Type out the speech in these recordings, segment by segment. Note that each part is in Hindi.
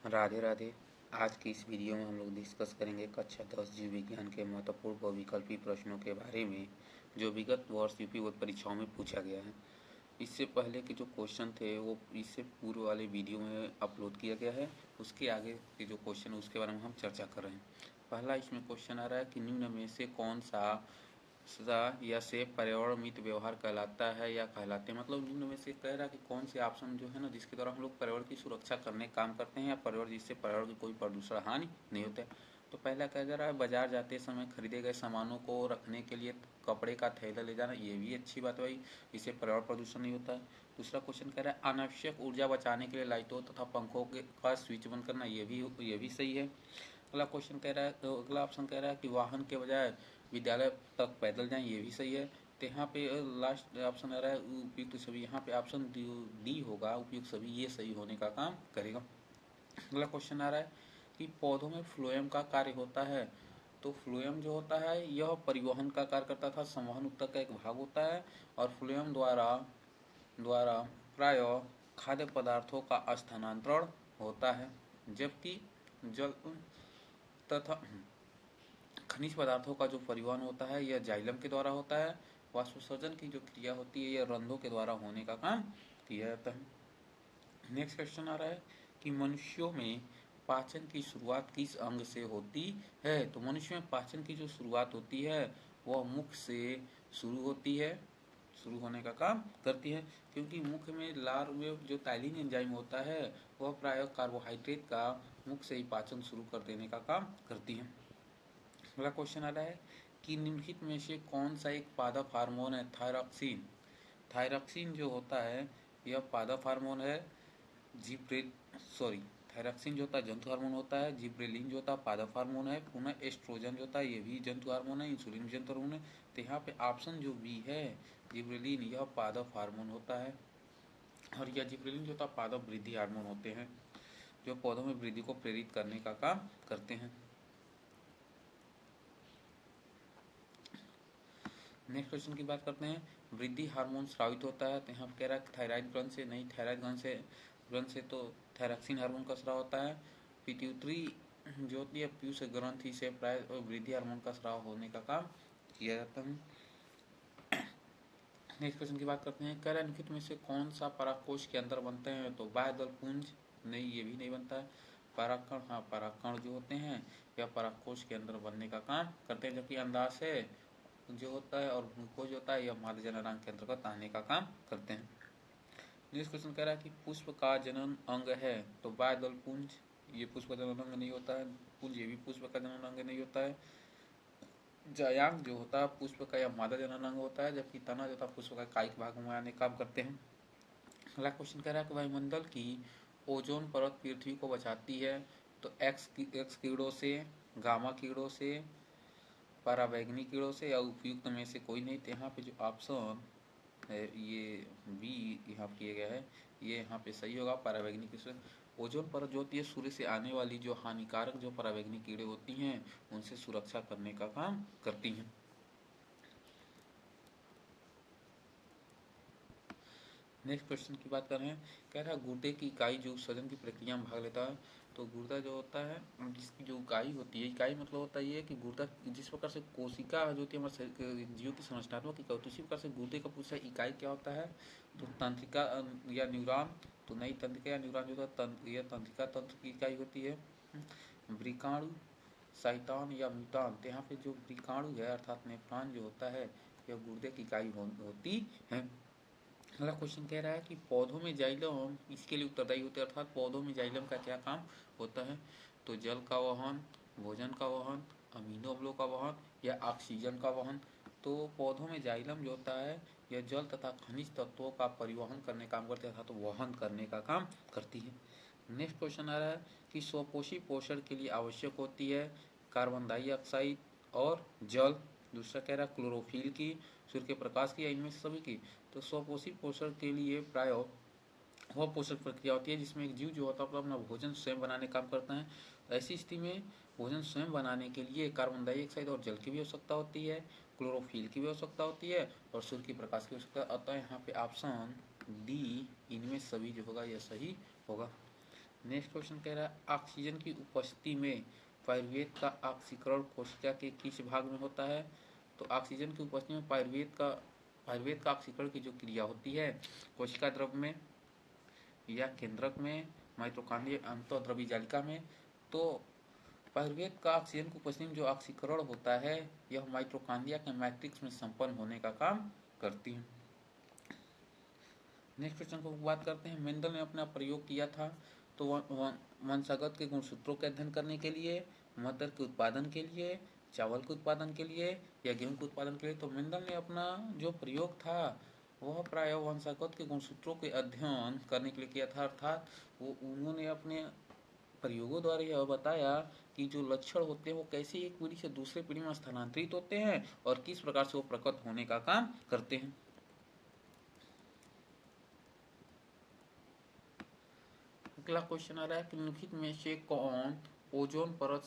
राधे राधे। आज की इस वीडियो में हम लोग डिस्कस करेंगे कक्षा 10 जीव विज्ञान के महत्वपूर्ण बहुविकल्पी प्रश्नों के बारे में जो विगत वर्ष यूपी बोर्ड परीक्षाओं में पूछा गया है। इससे पहले के जो क्वेश्चन थे वो इससे पूर्व वाले वीडियो में अपलोड किया गया है। उसके आगे के जो क्वेश्चन है उसके बारे में हम चर्चा कर रहे हैं। पहला इसमें क्वेश्चन आ रहा है कि निम्न में से कौन सा या से पर्यावरण मित्र व्यवहार कहलाता है या कहलाते हैं। मतलब निम्न में से कह रहा है कि कौन से ऑप्शन जो है ना जिसके द्वारा हम लोग पर्यावरण की सुरक्षा करने का काम करते हैं या पर्यावरण जिससे पर्यावरण की कोई प्रदूषण हानि नहीं होता है। तो पहला कह जा रहा है बाजार जाते समय खरीदे गए सामानों को रखने के लिए कपड़े का थैला ले जाना, ये भी अच्छी बात है भाई, इससे पर्यावरण प्रदूषण नहीं होता है। दूसरा क्वेश्चन कह रहा है अनावश्यक ऊर्जा बचाने के लिए लाइटों तथा पंखों का स्विच बंद करना, ये भी सही है। अगला क्वेश्चन कह रहा है अगला ऑप्शन कह रहा है कि वाहन के बजाय विद्यालय तक पैदल जाएं, ये भी सही है। तो यहाँ पे लास्ट ऑप्शन आ रहा है उपयुक्त सभी, यहाँ पे ऑप्शन डी होगा उपयुक्त सभी, ये सही होने का काम करेगा। अगला क्वेश्चन आ रहा है कि पौधों में फ्लोएम का कार्य होता है। तो फ्लोएम जो होता है यह परिवहन का कार्य करता था, संवहन उत्तक का एक भाग होता है और फ्लोएम द्वारा द्वारा प्राय खाद्य पदार्थों का स्थानांतरण होता है, जबकि जल तथा खनिज पदार्थों का जो परिवहन होता है यह जाइलम के द्वारा होता है। वाष्पोत्सर्जन की जो क्रिया होती है यह रंध्रों के द्वारा होने का काम किया जाता है। नेक्स्ट क्वेश्चन आ रहा है कि मनुष्यों में पाचन की शुरुआत किस अंग से होती है। तो मनुष्य में पाचन की जो शुरुआत होती है वह मुख से शुरू होती है, शुरू होने का काम करती है, क्योंकि मुख में लार में जो ताइलिन एंजाइम होता है वह प्रायः कार्बोहाइड्रेट का मुख से ही पाचन शुरू कर देने का काम करती है। अगला क्वेश्चन आ रहा है कि निम्नलिखित में से कौन सा एक पादप हार्मोन है। थायरॉक्सिन, थायरॉक्सिन जो होता है यह पादप हार्मोन है। थायरॉक्सिन जो होता है जंतु हार्मोन होता है। जिब्रेलिन जो होता है पादप हार्मोन है। पुनः एस्ट्रोजन जो होता है ये भी जंतु हार्मोन है। इंसुलिन भी जंतु हार्मोन है। तो यहाँ पे ऑप्शन जो बी है जिब्रेलिन, यह पादप हार्मोन होता है और यह जिब्रेलिन जो होता है पादप वृद्धि हार्मोन होते हैं जो पौधों में वृद्धि को प्रेरित करने का काम करते हैं। नेक्स्ट क्वेश्चन की बात करते हैं, वृद्धि हार्मोन स्रावित होता है। तो यहाँ कह रहा है थायराइड ग्रंथ से नहीं, थायराइड ग्रंथ से तो थायरॉक्सिन हार्मोन का स्राव होता है। पिट्यूटरी जो होती है पीयूष ग्रंथि से प्राय वृद्धि हार्मोन का स्राव होने का काम किया जाता है। नेक्स्ट क्वेश्चन की बात करते हैं, कह निम्नलिखित में से कौन सा परागकोश के अंदर बनते हैं। तो बाह्यदल पुंज नहीं, ये भी नहीं बनता है। परागकण, हाँ परागकण जो होते हैं यह परागकोश के अंदर बनने का काम करते हैं, जबकि अंडाशय जो होता है और ग्लूकोज होता है यह मादा जननांग के अंतर्गत आने का काम करते हैं। नेक्स्ट क्वेश्चन कह रहा है कि पुष्प का जनन अंग है। तो बाह्यदल पुंज, ये पुष्प का जनन अंग नहीं होता है। पुंज ये भी पुष्प का जनन अंग नहीं होता है। जायांग जो होता है पुष्प का यह मादा जनन अंग होता है, जबकि तना जो होता है पुष्प का कायिक भाग में आने का काम करते हैं। अगला क्वेश्चन कह रहा है कि वायुमंडल की ओजोन परत पृथ्वी को बचाती है। तो एक्स कीड़ों से, गामा कीड़ों से, पराबैंगनी कीड़ों से या उपयुक्त में से कोई नहीं। तो यहाँ पे जो ऑप्शन है ये बी यहाँ किया गया है, ये यहाँ पे सही होगा। पराबैंगनी कीड़े, ओजोन परत जो होती है सूर्य से आने वाली जो हानिकारक जो पराबैंगनी कीड़े होती हैं उनसे सुरक्षा करने का काम करती हैं। नेक्स्ट क्वेश्चन की बात कर रहे हैं, कह रहा है गुर्दे की इकाई जो सृजन की प्रक्रिया में भाग लेता है। तो गुर्दा जो होता है जिसकी जो इकाई होती है, इकाई मतलब होता है ये कि गुर्दा जिस प्रकार से कोशिका जो होती है हमारे जीव की संरचनात्मक इकाई, उसी प्रकार से गुर्दे का पूछा इकाई क्या होता है। तो तंत्रिका या न्यूरॉन, तो नई तंत्रिका या न्यूरॉन जो होता है यह तंत्रिका तंत्र की इकाई होती है। वृकाणु, शैतान या म्यूटान, तो यहाँ पे जो वृकाणु है अर्थात नेफ्रॉन जो होता है यह गुर्दे की इकाई होती है। अगला क्वेश्चन कह रहा है कि पौधों में जाइलम इसके लिए उत्तरदायी होते हैं, अर्थात पौधों में जाइलम का क्या काम होता है। तो जल का वहन, भोजन का वहन, अमीनो अम्लों का वहन या ऑक्सीजन का वहन। तो पौधों में जाइलम जो होता है यह जल तथा खनिज तत्वों का परिवहन करने का काम करते हैं, अर्थात तो वहन करने का काम करती है। नेक्स्ट क्वेश्चन आ रहा है कि स्वपोषी पोषण के लिए आवश्यक होती है कार्बन डाइऑक्साइड और जल। दूसरा कह रहा है क्लोरोफिल की, सूर्य के प्रकाश की या इनमें से सभी की। तो स्वपोषी पोषण के लिए प्राय वह पोषक प्रक्रिया होती है जिसमें एक जीव जो होता है अपना भोजन स्वयं बनाने का काम करता है। तो ऐसी स्थिति में भोजन स्वयं बनाने के लिए कार्बन डाइऑक्साइड और जल की भी आवश्यकता होती है, क्लोरोफिल की भी आवश्यकता होती है और सूर्य के प्रकाश की आवश्यकता। अतः यहाँ पे ऑप्शन डी इनमें सभी जो होगा यह सही होगा। नेक्स्ट क्वेश्चन कह रहा है ऑक्सीजन की उपस्थिति में पायरुवेट का ऑक्सीकरण कोशिका के किस भाग में होता है। तो ऑक्सीजन की उपस्थिति में पायरुवेट का ऑक्सीकरण की जो क्रिया होती है कोशिका द्रव में या केंद्रक में, माइटोकॉन्ड्रिया अंतःद्रवी जालिका में। तो पायरुवेट का ऑक्सीजन की उपस्थिति में जो ऑक्सीकरण होता है यह माइटोकॉन्ड्रिया के मैट्रिक्स में संपन्न होने का काम करती है। नेक्स्ट क्वेश्चन को बात करते हैं। मेंडल ने अपना प्रयोग किया था तो वंशागत के गुणसूत्रों के अध्ययन करने के लिए, मटर के उत्पादन के लिए, चावल के उत्पादन के लिए या गेहूं के उत्पादन के लिए। तो मेंडल ने अपना जो प्रयोग था वह प्राय वंशागत के गुणसूत्रों के अध्ययन करने के लिए किया था, अर्थात वो उन्होंने अपने प्रयोगों द्वारा यह बताया कि जो लक्षण होते हैं वो कैसे एक पीढ़ी से दूसरे पीढ़ी में स्थानांतरित होते हैं और किस प्रकार से वो प्रकट होने का काम करते हैं। अगला क्वेश्चन आ रहा है कि निम्नलिखित में से कौन ओजोन परत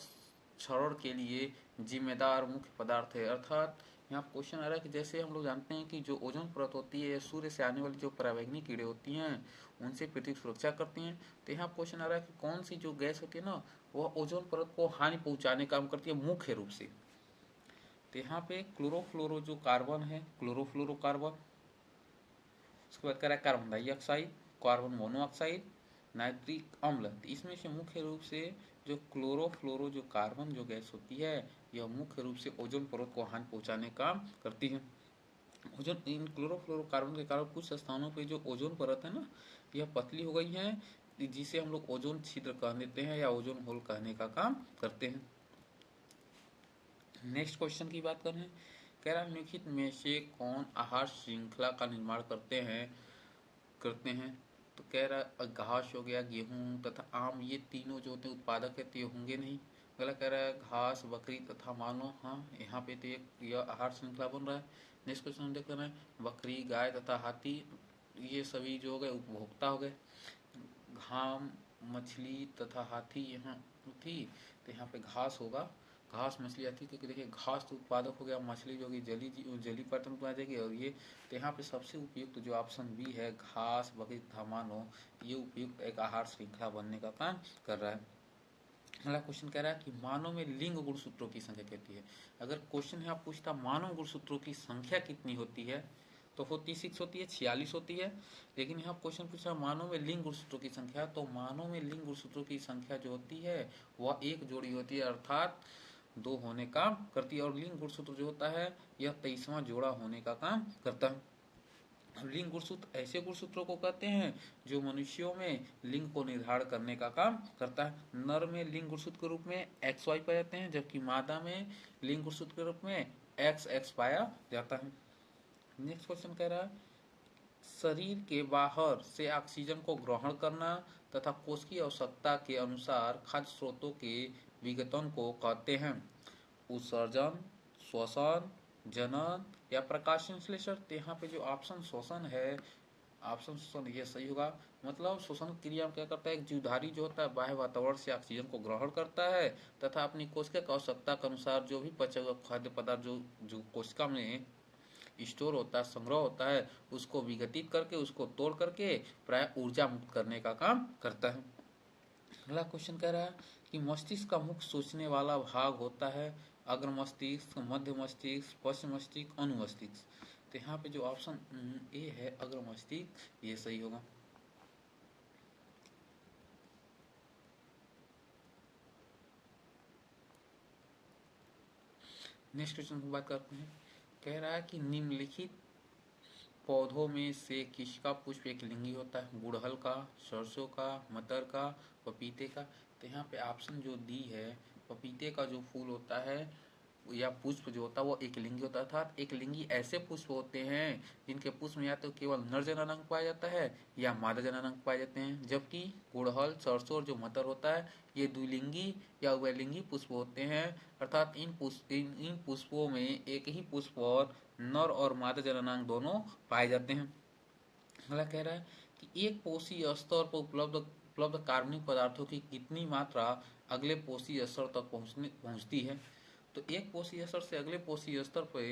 क्षरण के लिए जिम्मेदार मुख्य पदार्थ है। अर्थात यहाँ क्वेश्चन आ रहा है कि जैसे हम लोग जानते हैं कि जो ओजोन परत होती है सूर्य से आने वाली जो पराबैंगनी किरणें होती हैं उनसे पृथ्वी की सुरक्षा करती हैं। तो यहाँ क्वेश्चन आ रहा है कि कौन सी जो गैस होती है ना वह ओजोन परत को हानि पहुंचाने का काम करती है मुख्य रूप से। तो यहाँ पे क्लोरोफ्लोरो जो कार्बन है, क्लोरोफ्लोरोकार्बन, उसके बाद कह रहा है carbon dioxide, carbon monoxide, nitric अम्ल। इसमें से मुख्य रूप से जो क्लोरोफ्लोरो जो कार्बन जो गैस होती है यह मुख्य रूप से ओजोन परत को हानि पहुंचाने का काम करती है। ओजोन इन क्लोरोफ्लोरोकार्बन के कारण कुछ स्थानों पे जो ओजोन परत है ना यह पतली हो गई है, जिसे हम लोग ओजोन छिद्र कह देते हैं या ओजोन होल कहने का काम करते हैं। नेक्स्ट क्वेश्चन की बात करें, कह रहा निम्नलिखित में से कौन आहार श्रृंखला का निर्माण करते हैं। तो कह रहा घास हो गया, गेहूं तथा आम, ये तीनों जो होते हैं उत्पादक है तो ये होंगे नहीं। अगला कह रहा है घास, बकरी तथा मानव, हाँ यहाँ पे तो यह आहार श्रृंखला बन रहा है। नेक्स्ट क्वेश्चन देख रहे हैं बकरी, गाय तथा हाथी, ये सभी जो हो गए उपभोक्ता हो गए। घाम, मछली तथा हाथी यहाँ थी तो यहाँ पे घास होगा, घास मछली आती, क्योंकि देखिए घास तो उत्पादक हो गया, मछली जो कि जली पैटर्न पर आ जाएगी, और ये तो यहाँ पे सबसे उपयुक्त जो ऑप्शन बी है घास, बकरी तथा मानव, ये उपयुक्त एक आहार श्रृंखला बनने का काम कर रहा है। अगला क्वेश्चन कह रहा है कि मानव में लिंग गुणसूत्रों की संख्या कितनी है। अगर क्वेश्चन यहाँ पूछता मानव गुणसूत्रों की संख्या कितनी होती है तो 46 होती है, 46 होती है। लेकिन यहाँ क्वेश्चन पूछा मानव में लिंग गुणसूत्रों की संख्या, तो मानव में लिंग गुणसूत्रों की संख्या जो होती है वह एक जोड़ी होती है, अर्थात 2 होने का करती है। और लिंग गुणसूत्र जो होता है यह 23वां जोड़ा होने का काम करता है। लिंग गुणसूत्र ऐसे गुणसूत्रों को कहते हैं जो मनुष्यों में लिंग को निर्धारण करने का काम करता है। नर में लिंग गुणसूत्र के रूप में XY पाए जाते हैं, जबकि मादा में लिंग गुणसूत्र के रूप में XX पाया जाता है। नेक्स्ट क्वेश्चन कह रहा है शरीर के बाहर से ऑक्सीजन को ग्रहण करना तथा कोश की आवश्यकता के अनुसार खाद्य स्रोतों के विघटन को कहते हैं उत्सर्जन, श्वसन, जनन या प्रकाश संश्लेषण। तो यहाँ पे जो ऑप्शन श्वसन है, ऑप्शन श्वसन ये सही होगा। मतलब श्वसन क्रिया में क्या करता है, एक जीवधारी जो होता है बाह्य वातावरण से ऑक्सीजन को ग्रहण करता है तथा अपनी कोशिका आवश्यकता के अनुसार जो भी बचा हुआ खाद्य पदार्थ जो कोशिका में स्टोर होता है, संग्रह होता है, उसको विघटित करके उसको तोड़ करके प्राय ऊर्जा मुक्त करने का काम करता है। अगला क्वेश्चन कह रहा है कि मस्तिष्क का मुख्य सोचने वाला भाग होता है अग्र मस्तिष्क, मध्य मस्तिष्क, पश्चिम मस्तिष्क, अनुमस्तिष्क। तो यहाँ पे जो ऑप्शन ए है अग्र मस्तिष्क ये सही होगा। नेक्स्ट क्वेश्चन की बात करते हैं, कह रहा है कि निम्नलिखित पौधों में से किसका पुष्प एक लिंगी होता है। गुड़हल का, सरसों का, मटर का, पपीते का। तो यहाँ पे ऑप्शन जो डी है पपीते का जो फूल होता है या पुष्प जो होता है वो एक लिंगी होता है। अर्थात एक लिंगी ऐसे पुष्प होते हैं जिनके पुष्प में या तो केवल नर जननांग पाया जाता है या मादा जननांग पाए जाते हैं, जबकि गुड़हल, सरसों और जो मटर होता है ये द्विलिंगी या उभयलिंगी पुष्प होते हैं। अर्थात इन पुष्पों में एक ही पुष्प और नर और मादा जननांग दोनों पाए जाते हैं। अगला कह रहा है कि एक कोशीय स्तर पर उपलब्ध कार्बनिक पदार्थों की कितनी मात्रा अगले कोशीय स्तर तक पहुंचती है। तो एक कोशीय स्तर से अगले कोशीय स्तर पर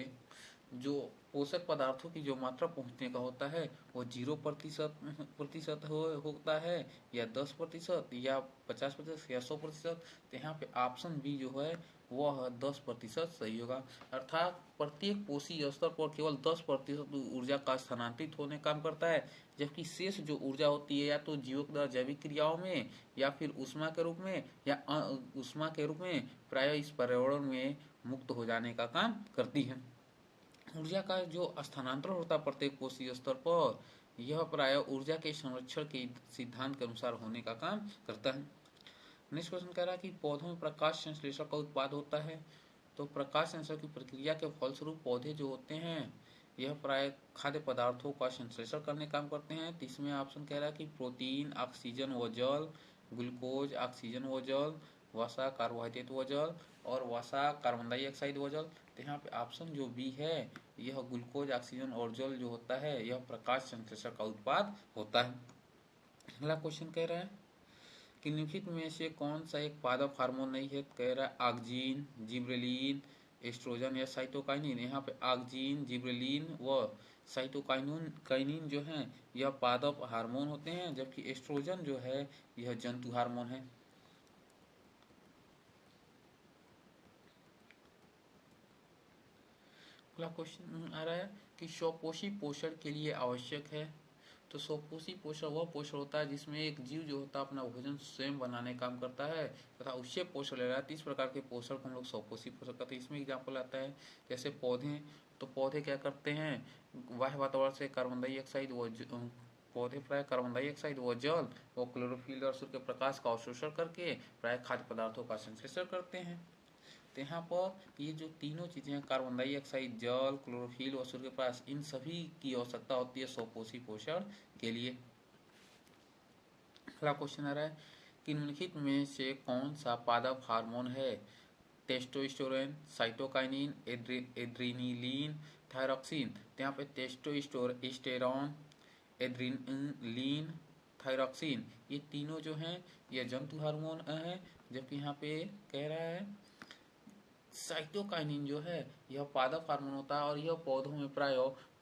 जो पोषक पदार्थों की जो मात्रा पहुंचने का होता है वो 0% होता है, या 10%, या 50% या 100%। तो यहाँ पे ऑप्शन बी जो है वह 10% सही होगा। अर्थात प्रत्येक कोशीय स्तर पर केवल 10% ऊर्जा का स्थानांतरित होने काम करता है, जबकि शेष जो ऊर्जा होती है या तो जीवों द्वारा जैविक क्रियाओं में, या फिर ऊष्मा के रूप में, या ऊष्मा के रूप में प्राय इस पर्यावरण में मुक्त हो जाने का काम करती है। ऊर्जा का जो स्थानांतरण होता है प्रत्येक कोशीय स्तर पर, यह प्राय ऊर्जा के संरक्षण के सिद्धांत के अनुसार होने का काम करता है। नेक्स्ट क्वेश्चन कह रहा है कि पौधों में प्रकाश संश्लेषण का उत्पाद होता है। तो प्रकाश संश्लेषण की प्रक्रिया के फलस्वरूप पौधे जो होते हैं यह प्राय खाद्य पदार्थों का संश्लेषण करने काम करते हैं। तो इसमें ऑप्शन कह रहा है कि प्रोटीन, ऑक्सीजन व जल, ग्लूकोज, ऑक्सीजन व जल, वसा, कार्बोहाइड्रेट व जल, और वसा, कार्बन डाइऑक्साइड व जल। तो यहाँ पे ऑप्शन जो बी है, यह ग्लूकोज, ऑक्सीजन और जल जो होता है यह प्रकाश संश्लेषण का उत्पाद होता है। अगला क्वेश्चन कह रहा है कि निम्नलिखित में से कौन सा एक पादप हार्मोन नहीं है। कह रहा है ऑक्जीन, जिब्रेलिन, एस्ट्रोजन या साइटोकाइनिन। यहाँ पे ऑक्जीन, जिब्रेलिन व साइटोकाइनिन जो है यह पादप हार्मोन होते हैं, जबकि एस्ट्रोजन जो है यह जंतु हार्मोन है। अगला क्वेश्चन आ रहा है कि स्वपोषी पोषण के लिए आवश्यक है। तो स्वपोषी पोषण वह पोषण होता है जिसमें एक जीव जो होता है अपना भोजन स्वयं बनाने काम करता है तथा उससे पोषण ले रहा है। 30 प्रकार के पोषण को हम लोग स्वपोषी पोषण कहते हैं। इसमें एग्जाम्पल आता है जैसे पौधे। तो पौधे क्या करते हैं, बाह्य वातावरण से कार्बन डाइऑक्साइड व पौधे प्राय कार्बन डाइऑक्साइड व जल व क्लोरोफिल और सूर्य के प्रकाश का अवशोषण करके प्राय खाद्य पदार्थों का संश्लेषण करते हैं। तो यहाँ पर ये जो तीनों चीजें हैं, कार्बन डाइऑक्साइड, जल, क्लोरोफिल और सूर्य के प्रकाश, इन सभी की आवश्यकता होती है स्वपोषी पोषण के लिए। अगला क्वेश्चन आ रहा है कि निम्नलिखित में से कौन सा पादप हार्मोन है। Testosterone, cytokinin, adrenaline, thyroxine. तो यहाँ पे टेस्टोस्टेरोन, एड्रीनलिन, थायरॉक्सिन ये तीनों जो हैं ये जंतु हार्मोन हैं, जबकि यहाँ पे कह रहा है साइटोकाइनिन जो है यह पादप हार्मोन होता है और यह पौधों में प्राय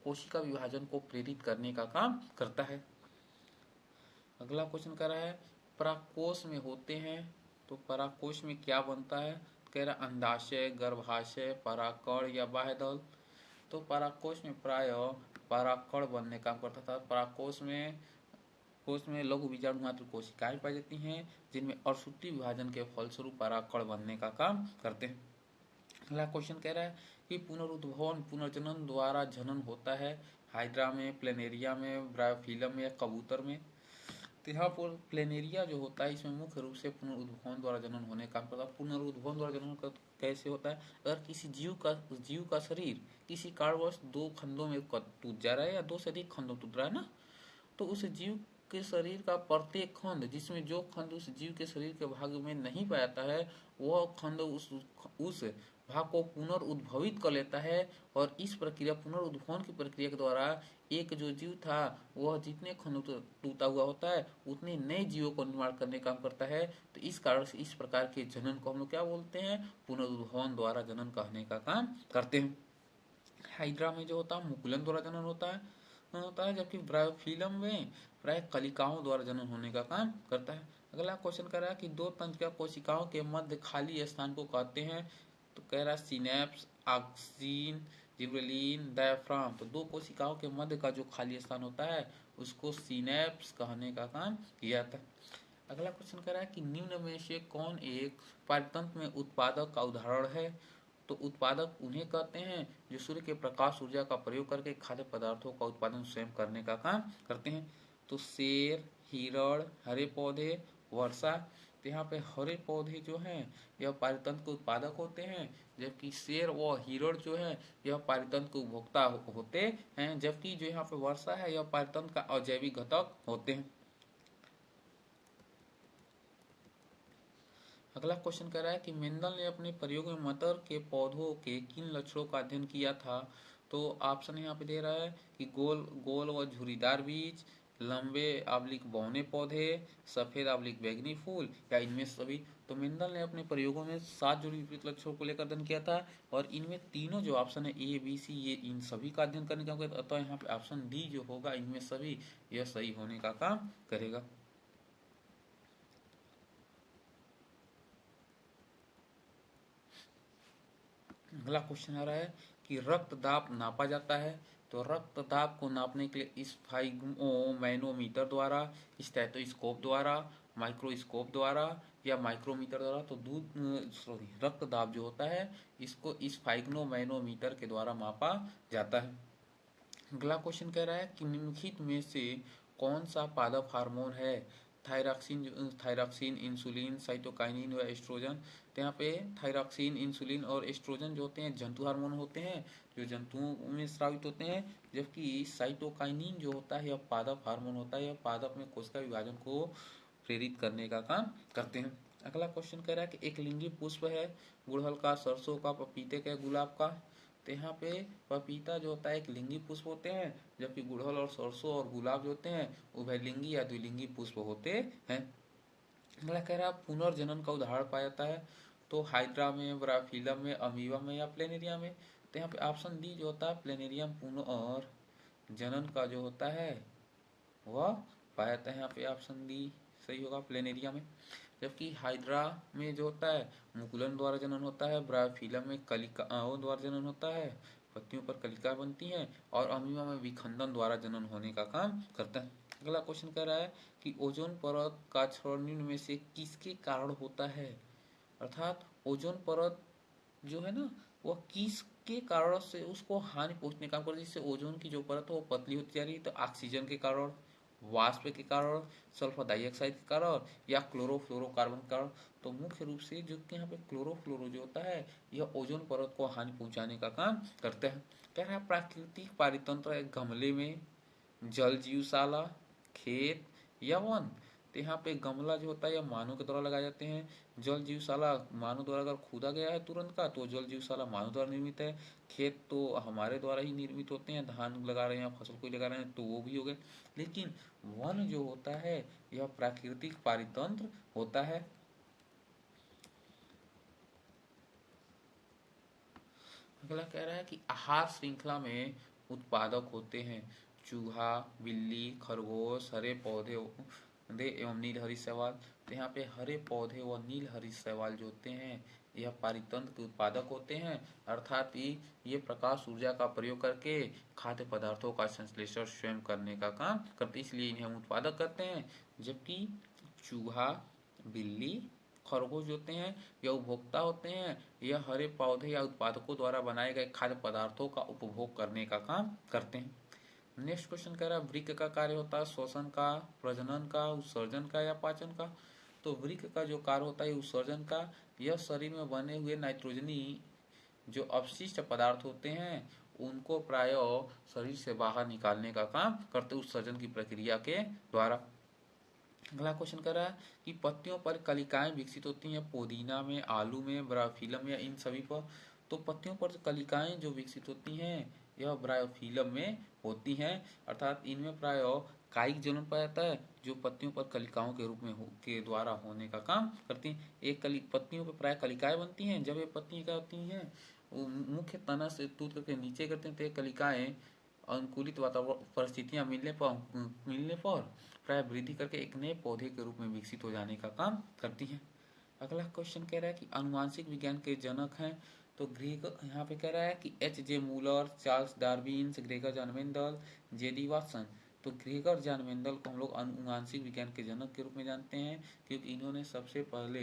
कोशिका विभाजन को प्रेरित करने का काम करता है। अगला क्वेश्चन कह रहा है परागकोश में होते हैं। तो परागकोश में क्या बनता है, कह रहा अंडाशय, गर्भाशय, परागकण या बाह्यदल। तो परागकोश में प्राय परागकण बनने का काम करता था। परागकोश में लघु बीजाणु मात्र कोशिकाएं पाई जाती हैं जिनमें अर्धसूत्रीय विभाजन के फलस्वरूप परागकण बनने का काम करते हैं। अगला क्वेश्चन कह रहा है कि पुनरुद्भवन पुनर्जनन द्वारा जनन होता है। हाइड्रा में, प्लेनेरिया में, ब्रायोफिलम में या कबूतर में। तो यहाँ पर प्लेनेरिया जो होता है इसमें मुख्य रूप से पुनरुद्भवन द्वारा जनन होने का पता। पुनरुद्भवन द्वारा जनन कैसे होता है, अगर किसी जीव का शरीर किसी कारणवश दो खंडों में टूट जा रहा है या दो से अधिक खंडों टूट रहा है ना, तो उस जीव के शरीर का प्रत्येक खंड जिसमें जो खंड उस जीव के शरीर के भाग में नहीं पाता है वह खंड उस भाग को पुनर्उद्भवित कर लेता है। और इस प्रक्रिया पुनर्उद्भवन की प्रक्रिया के द्वारा एक जो जीव था वह जितने खंड टूटा हुआ होता है उतने नए जीवों को निर्माण करने का काम करता है। तो इस कारण से इस प्रकार के जनन को हम लोग क्या बोलते हैं, पुनर्उद्भवन द्वारा जनन कहने का काम करते हैं। हाइड्रा में जो होता है मुकुलन द्वारा जनन होता है, जबकि ब्रायोफिलम में प्राय कलिकाओं द्वारा जनन होने का काम करता है। अगला क्वेश्चन कर रहा है कि दो तंत्रिका कोशिकाओं के मध्य खाली स्थान को कहते हैं। तो कह रहा है सिनेप्स, ऑक्सीन, जिब्रेलिन, डायफ्राम। तो दो कोशिकाओं के मध्य का जो खाली स्थान होता है उसको सिनेप्स कहने का काम किया था। अगला क्वेश्चन कह रहा है कि निम्न में से कौन एक पारतंत्र में उत्पादक का उदाहरण है। तो उत्पादक उन्हें कहते हैं जो सूर्य के प्रकाश ऊर्जा का प्रयोग करके खाद्य पदार्थों का उत्पादन स्वयं करने का काम करते हैं। तो शेर, हिरण, हरे पौधे, वर्षा। तो यहाँ पे हरे पौधे जो हैं यह पारितंत्र के उत्पादक होते हैं, जबकि शेर व हिरण जो है यह पारितंत्र के उपभोक्ता होते हैं, जबकि जो यहाँ पे वर्षा है यह पारितंत्र का अजैविक घटक होते हैं। अगला क्वेश्चन कह रहा है कि मेंडल ने अपने प्रयोग में मटर के पौधों के किन लक्षणों का अध्ययन किया था। तो ऑप्शन यहाँ पे दे रहा है कि गोल व झुर्रीदार बीज, लंबे आबलिक बौने पौधे, सफेद आबलिक बैंगनी फूल, या इनमें सभी। तो मेंडल ने अपने प्रयोगों में 7 जोड़ी विपरीत लक्षणों को लेकर अध्ययन किया था और इनमें तीनों जो ऑप्शन है ए बी सी ये इन सभी का अध्ययन करने का काम किया था। अतः यहाँ पे ऑप्शन डी जो होगा इनमें सभी यह सही होने का काम करेगा। अगला क्वेश्चन आ रहा है कि रक्त दाब नापा जाता है। तो रक्त दाब को नापने के लिए स्फाइग्मोमैनोमीटर द्वारा, स्टेथोस्कोप द्वारा, माइक्रोस्कोप द्वारा या माइक्रोमीटर द्वारा। तो रक्त दाब जो होता है इसको स्फाइग्मोमैनोमीटर के द्वारा मापा जाता है। अगला क्वेश्चन कह रहा है कि निम्नलिखित में से कौन सा पादप हार्मोन है? थायरॉक्सिन, इंसुलिन, साइटोकाइनिन व एस्ट्रोजन। तो यहाँ पे थायरॉक्सिन, इंसुलिन और एस्ट्रोजन जो होते हैं जंतु हार्मोन होते हैं जो जंतुओं में स्रावित होते हैं, जबकि साइटोकाइनिन जो होता है यह पादप हार्मोन होता है, यह पादप में कोशिका विभाजन को प्रेरित करने का काम करते हैं। अगला क्वेश्चन कह रहा है कि एक लिंगी पुष्प है, गुड़हल का, सरसों का, पपीते का, गुलाब का। तो यहाँ पे पपीता जो होता है एक लिंगी पुष्प होते हैं, जबकि गुड़हल और सरसों और गुलाब जो होते हैं उभयलिंगी या द्विलिंगी पुष्प होते हैं। अगला कह रहा है पुनर्जनन का उदाहरण पाया जाता है। तो हाइड्रा में, ब्राफिलम में, अमीबा में या प्लेनेरिया में। तो यहाँ पे ऑप्शन डी जो होता है प्लेनेरियम पुनर्जनन का जो होता है वह पाया जाता है। यहाँ पे ऑप्शन डी सही होगा, प्लेनेरिया में। जबकि हाइड्रा में जो होता है मुकुलन द्वारा जनन होता है, ब्राफिलम में कलिकाओं द्वारा जनन होता है, पत्तियों पर कलिका बनती हैं, और अमीबा में विखंडन द्वारा जनन होने का काम करता है। अगला क्वेश्चन कह रहा है कि ओजोन परत का क्षरण निम्न में से किसके कारण होता है? अर्थात ओजोन परत जो है ना वह किसके कारण से उसको हानि पहुंचने का काम करती है, जिससे ओजोन की जो परत है वो पतली होती जा रही है। तो ऑक्सीजन के कारण, वाष्प के कारण, सल्फर डाइऑक्साइड के कारण या क्लोरोफ्लोरोकार्बन के कारण। तो मुख्य रूप से जो कि यहाँ पे क्लोरोफ्लोरो जो होता है यह ओजोन परत को हानि पहुंचाने का काम करता है। कह रहा है प्राकृतिक पारितंत्र है गमले में, जल जीवशाला, खेत या वन। तो यहाँ पे गमला जो होता है यह मानव के द्वारा लगाए जाते हैं, जल जीवशाला मानव द्वारा अगर खोदा गया है तुरंत का तो जल जीवशाला मानव द्वारा निर्मित है, खेत तो हमारे द्वारा ही निर्मित होते हैं, धान लगा रहे हैं, फसल कोई लगा रहे हैं तो वो भी हो गए। लेकिन वन जो होता है यह प्राकृतिक पारितंत्र होता है। अगला कह रहा है कि आहार श्रृंखला में उत्पादक होते हैं चूहा, बिल्ली, खरगोश, हरे पौधे एवं नील हरी शैवाल। तो यहाँ पे हरे पौधे व नील हरी शैवाल जो होते हैं यह पारितंत्र के उत्पादक होते हैं, अर्थात ये प्रकाश ऊर्जा का प्रयोग करके खाद्य पदार्थों का संश्लेषण स्वयं करने का काम करते, इसलिए इन्हें हम उत्पादक करते हैं। जबकि चूहा, बिल्ली, खरगोश होते हैं यह उपभोक्ता होते हैं, यह हरे पौधे या उत्पादकों द्वारा बनाए गए खाद्य पदार्थों का उपभोग करने का काम करते हैं। नेक्स्ट क्वेश्चन कह रहा है वृक्क का कार्य होता है श्वसन का, प्रजनन का, उत्सर्जन का या पाचन का। तो वृक्क का जो कार्य होता है उत्सर्जन का, यह शरीर में बने हुए नाइट्रोजनी जो अपशिष्ट पदार्थ होते हैं उनको प्राय शरीर से बाहर निकालने का काम करते उत्सर्जन की प्रक्रिया के द्वारा। अगला क्वेश्चन कर रहा है कि पत्तियों पर कलिकाएं विकसित होती हैं पुदीना में, आलू में, ब्रायोफिलम या इन सभी पर। तो पत्तियों पर कलिकाएं जो विकसित होती हैं यह ब्रायोफिलम में होती हैं, अर्थात इनमें प्राय कायिक जनन पाया जाता है जो पत्तियों पर कलिकाओं के रूप में के द्वारा होने का काम करती हैं। एक पत्तियों पर प्राय कलिकाएं बनती हैं, जब ये पत्तियां क्या होती हैं वो मुख्य तना से टूट करके नीचे करते हैं तो ये कलिकाएं अनुकूलित वातावरण परिस्थितियां मिलने पर प्राय वृद्धि करके एक नए पौधे के रूप में विकसित हो जाने का काम करती हैं। अगला क्वेश्चन कह रहा है कि आनुवांशिक विज्ञान के जनक हैं। तो ग्रेगर यहाँ पे कह रहा है कि H J Müller, Charles Darwin, Gregor John Mendel, JD Watson. तो ग्रेगर जॉन मेंडल को हम लोग आनुवांशिक विज्ञान के जनक के रूप में जानते हैं क्योंकि इन्होंने सबसे पहले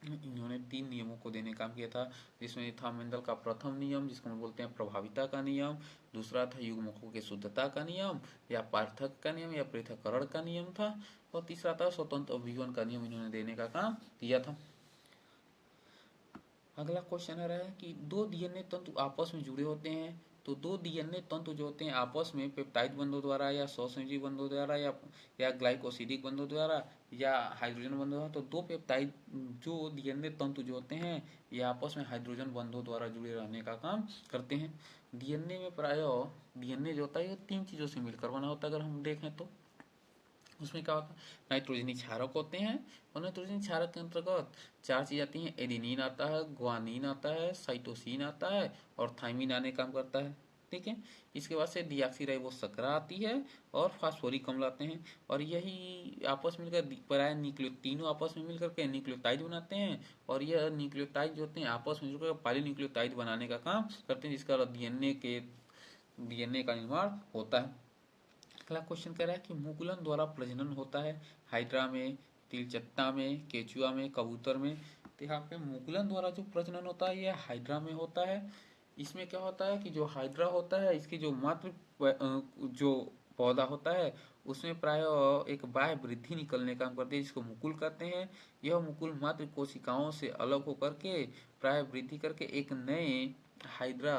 3 नियमों को देने का काम किया था, जिसमें था मेंडल का प्रथम नियम जिसको हम बोलते हैं प्रभाविता का नियम, दूसरा था युग्मकों की शुद्धता का नियम या पार्थक्य का नियम या पृथक्करण का नियम था, और तीसरा था स्वतंत्र अभिवन का नियम इन्होंने देने का काम किया था। अगला क्वेश्चन है कि दो डीएनए तंतु आपस में जुड़े होते हैं। तो दो डीएनए तंतु जो होते हैं आपस में पेप्टाइड बंधों द्वारा या सहसंयोजी बंधों द्वारा या ग्लाइकोसिडिक बंधों द्वारा या हाइड्रोजन बंधों द्वारा। तो दो पेप्टाइड जो डीएनए तंतु जो होते हैं ये आपस में हाइड्रोजन बंधों द्वारा जुड़े रहने का काम करते हैं। डीएनए में प्राय डीएनए जो होता है ये 3 चीजों से मिलकर बना होता है अगर हम देखें तो। उसमें क्या होता है, नाइट्रोजनी क्षारक होते हैं, और नाइट्रोजनी क्षारक के अंतर्गत चार चीज आती हैं। एडेनिन आता है, ग्वानिन आता है, साइटोसिन आता है, और थाइमिन आने का काम करता है। ठीक है। इसके बाद से डिऑक्सीराइबोस सकरा आती है, और फास्फोरिक अम्ल आते हैं, और यही आपस में मिलकर प्राय न्यूक्लियो तीनों आपस में मिलकर के न्यूक्लियोटाइड बनाते हैं, और यह न्यूक्लियोटाइड जो होते हैं आपस में मिलकर पॉलीन्यूक्लियोटाइड बनाने का काम करते हैं, जिसका डीएनए का निर्माण होता है। अगला क्वेश्चन कह रहा है कि मुकुलन द्वारा प्रजनन होता है हाइड्रा में, तिलचट्टा में, केचुआ में, कबूतर में। तो यहाँ पे मुकुलन द्वारा जो प्रजनन होता है यह हाइड्रा में होता है। इसमें क्या होता है कि जो हाइड्रा होता है इसकी जो मात्र जो पौधा होता है उसमें प्राय एक बाह्य वृद्धि निकलने का काम करती है, जिसको मुकुल कहते हैं। यह मुकुल मात्र कोशिकाओं से अलग होकर के प्राय वृद्धि करके एक नए हाइड्रा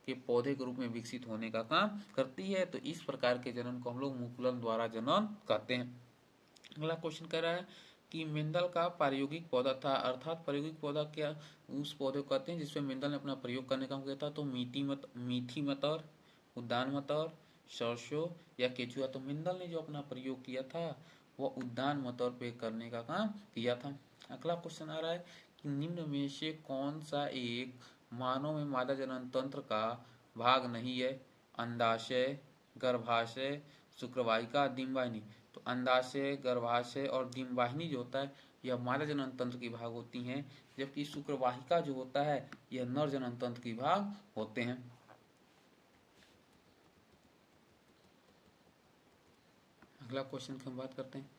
के पौधे के रूप में विकसित होने का काम करती है। तो इस प्रकार के जनन को हम लोग मुकुलन द्वारा जनन कहते हैं। अगला क्वेश्चन कह रहा है कि मेंडल का प्रायोगिक पौधा था, अर्थात प्रायोगिक पौधा क्या, उस पौधे को कहते हैं जिसमें मेंडल ने अपना प्रयोग करने का काम किया था। तो मीठी मटर, उद्यान मटर, सरसों या केचुआ। तो मेंडल ने जो अपना प्रयोग किया था वह उद्यान मटर पे करने का काम किया था। अगला क्वेश्चन आ रहा है कि निम्न में से कौन सा एक मानव में मादा जनन तंत्र का भाग नहीं है। अंडाशय, गर्भाशय, शुक्रवाहिका, डिंबवाहिनी। तो अंडाशय, गर्भाशय और डिंबवाहिनी जो होता है यह मादा जनन तंत्र की भाग होती हैं, जबकि शुक्रवाहिका जो होता है यह नर जनन तंत्र की भाग होते हैं। अगला क्वेश्चन की हम बात करते हैं।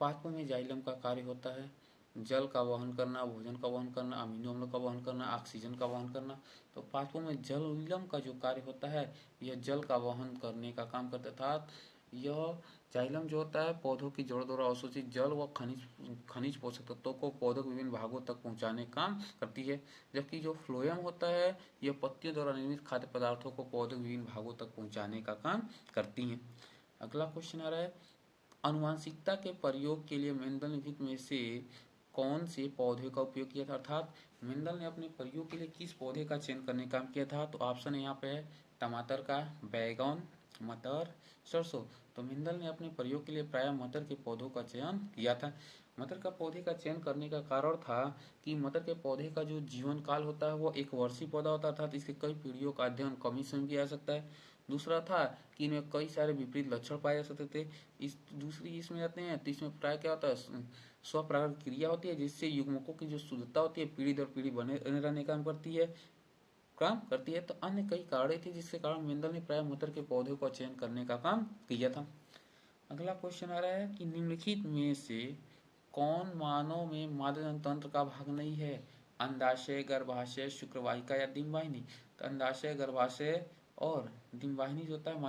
पादपों में जाइलम का कार्य होता है जल का वहन करना, भोजन का वहन करना, अमीनो अम्ल का वहन करना, ऑक्सीजन का वहन करना। तो पादपों में जाइलम का जो कार्य होता है यह जल का वहन करने का काम करता है, अर्थात यह जाइलम जो होता है पौधों की जड़ द्वारा अवशोषित जल व खनिज पोषक तत्वों को पौधों के विभिन्न भागों तक पहुंचाने का काम करती है। जबकि जो फ्लोएम होता है यह पत्तियों द्वारा निर्मित खाद्य पदार्थों को पौधों के विभिन्न भागों तक पहुंचाने का काम करती हैं। अगला क्वेश्चन आ रहा है, आनुवंशिकता के प्रयोग के लिए मेंडल ने में से कौन से पौधे का उपयोग किया था, अर्थात मेंडल ने अपने प्रयोग के लिए किस पौधे का चयन करने का काम किया था। तो ऑप्शन यहाँ पे है टमाटर का, बैगन, मटर, सरसों। तो मेंडल ने अपने प्रयोग के लिए प्राय मटर के पौधों का चयन किया था। मटर का पौधे का चयन करने का कारण था कि मटर के पौधे का जो जीवन काल होता है वो एक वर्षीय पौधा होता है, अर्थात इसके कई पीढ़ियों का अध्ययन कम ही समय किया जा सकता है। दूसरा था कि इनमें कई सारे विपरीत लक्षण पाए जा सकते थे। दूसरी इसमें आते हैं तो इसमें प्राय क्या होता है, स्वपरागण क्रिया होती है जिससे युग्मकों की जो शुद्धता होती है पीढ़ी दर पीढ़ी बने रहने का काम करती है। तो अन्य कई कारण थे जिसके कारण मेंडल ने प्राय मटर के पौधे का चयन करने का काम किया था। अगला क्वेश्चन आ रहा है कि निम्नलिखित में से कौन मानव में मादा तंत्र का भाग नहीं है। अंडाशय, गर्भाशय, शुक्रवाहिका या डिंबवाहिनी। तो अंडाशय, गर्भाशय और डिंबवाहिनी जो होता है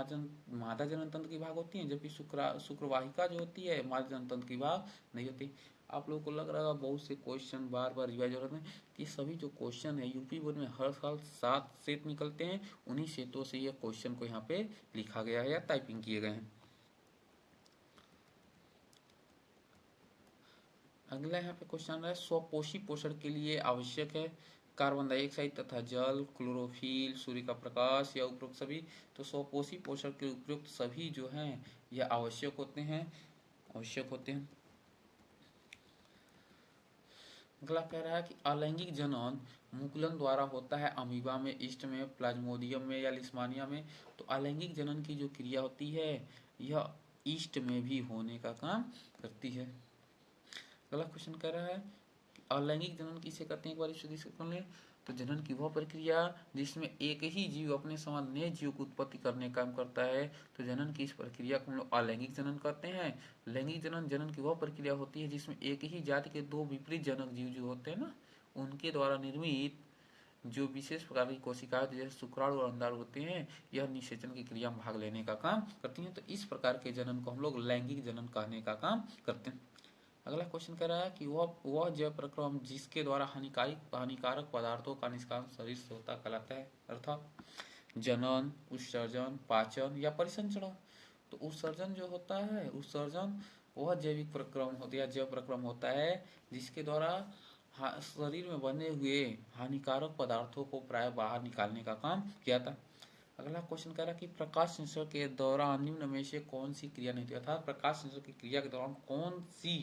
मादा जनन तंत्र की भाग होती है, जबकि शुक्रवाहिका जो होती है मादा जनन तंत्र की भाग नहीं होती। आप लोगों को लग रहा है बहुत से क्वेश्चन बार बार रिवाइज हो रहे हैं कि सभी जो क्वेश्चन है यूपी बोर्ड में हर साल 7 सेट निकलते हैं, उन्हीं सेटों से ये क्वेश्चन को यहाँ पे लिखा गया है या टाइपिंग किए गए हैं। अगला यहाँ पे क्वेश्चन है, स्वपोषी पोषण के लिए आवश्यक है कार्बन डाइऑक्साइड तथा जल, क्लोरोफिल, सूर्य का प्रकाश या उपरोक्त सभी। तो स्वपोषी पोषण के उपयुक्त सभी जो हैं यह आवश्यक होते हैं। अगला कह रहा है कि अलैंगिक जनन मुकुलन द्वारा होता है अमीबा में, ईस्ट में, प्लाज्मोडियम में या लिस्मानिया में। तो अलैंगिक जनन की जो क्रिया होती है यह ईस्ट में भी होने का काम करती है। अगला क्वेश्चन कह रहा है कि अलैंगिक जनन किसे कहते हैं, एक बार इसे कर लें। तो जनन की वह प्रक्रिया जिसमें एक ही जीव अपने समान नए जीव को उत्पत्ति करने का काम करता है। तो जनन की इस प्रक्रिया को हम लोग अलैंगिक जनन कहते हैं। लैंगिक जनन की वह प्रक्रिया होती है जिसमें एक ही जाति के दो विपरीत जनक जीव जो होते हैं ना उनके द्वारा निर्मित जो विशेष प्रकार की कोशिकाएं जैसे शुक्राणु और अंडाणु होते हैं यह निषेचन की क्रिया में भाग लेने का काम करती हैं। तो इस प्रकार के जनन को हम लोग लैंगिक जनन कहने का काम करते हैं। अगला क्वेश्चन कह रहा है कि वह जैव प्रक्रम जिसके द्वारा हानिकारक पदार्थों का निष्कासन शरीर से होता कहलाता है, अर्थात जनन, उत्सर्जन, पाचन या परिसंचरण। तो उत्सर्जन जो होता है, उत्सर्जन वह जैविक प्रक्रम होता है, जैव प्रक्रम होता है जिसके द्वारा शरीर में बने हुए हानिकारक पदार्थों को प्राय बाहर निकालने का काम किया था। अगला क्वेश्चन कह रहा है कि प्रकाश संश्लेषण के दौरान निम्न में से कौन सी क्रिया नहीं होती, अर्थात प्रकाश संश्लेषण की क्रिया के दौरान कौन सी